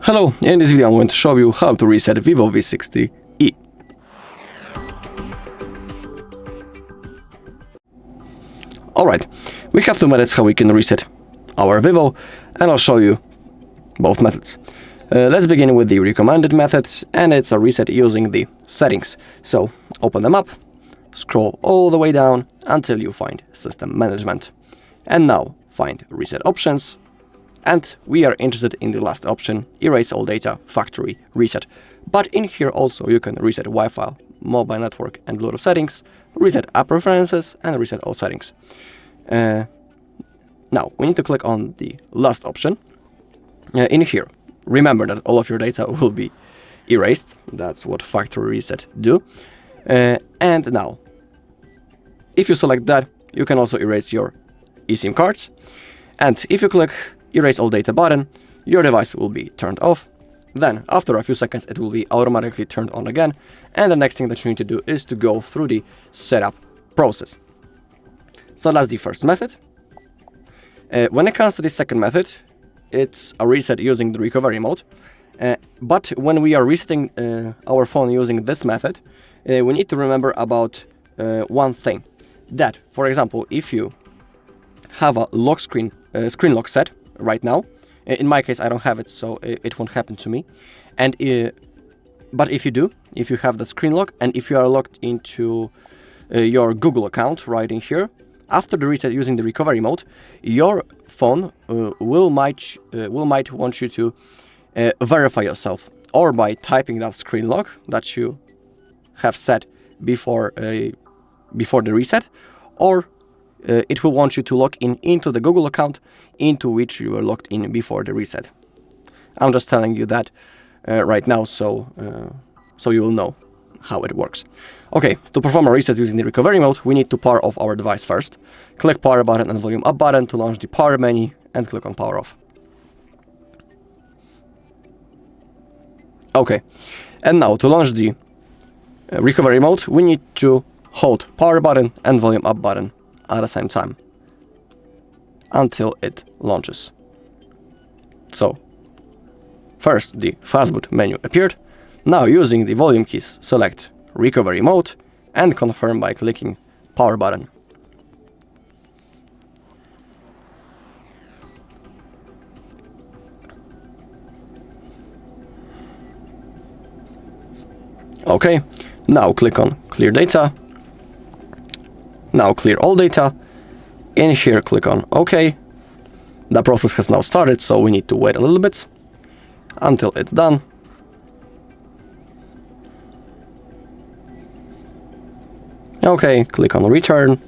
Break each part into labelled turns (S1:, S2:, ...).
S1: Hello, in this video I'm going to show you how to reset VIVO V60E. Alright, we have two methods how we can reset our VIVO, and I'll show you both methods. Let's begin with the recommended method, and it's a reset using the settings. So open them up, scroll all the way down until you find System Management. And now find Reset Options. And we are interested in the last option, Erase All Data Factory Reset. But in here also you can reset Wi-Fi, mobile network and Bluetooth settings, reset app preferences and reset all settings. Now we need to click on the last option. In here, remember that all of your data will be erased. That's what Factory Reset do. And now, if you select that, you can also erase your eSIM cards. And if you click Erase All Data button, your device will be turned off. Then, after a few seconds, it will be automatically turned on again. And the next thing that you need to do is to go through the setup process. So that's the first method. When it comes to the second method, it's a reset using the recovery mode. But when we are resetting our phone using this method, we need to remember about one thing. That, for example, if you have a lock screen lock set right now, in my case I don't have it, so it won't happen to me. And but if you do, if you have the screen lock and if you are logged into your Google account right in here, after the reset using the recovery mode, your phone might want you to verify yourself, or by typing that screen lock that you have set before the reset, or it will want you to log into the Google account into which you were logged in before the reset. I'm just telling you that right now, so you will know how it works. Okay, to perform a reset using the recovery mode, we need to power off our device first. Click Power button and Volume Up button to launch the Power menu, and click on Power Off. Okay, and now to launch the recovery mode, we need to hold Power button and Volume Up button at the same time until it launches. So first the Fastboot menu appeared. Now using the volume keys, select recovery mode and confirm by clicking Power button. Okay, now click on Clear Data. Now clear all data. In here click on OK. The process has now started, so we need to wait a little bit until it's done. Okay, click on Return,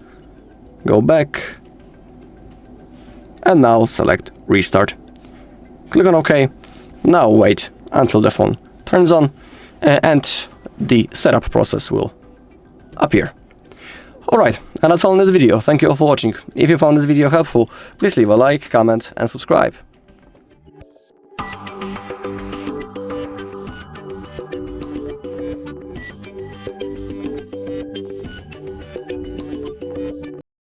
S1: go back, and now select Restart. Click on OK. Now wait until the phone turns on and the setup process will appear. Alright, and that's all in this video. Thank you all for watching. If you found this video helpful, please leave a like, comment and subscribe.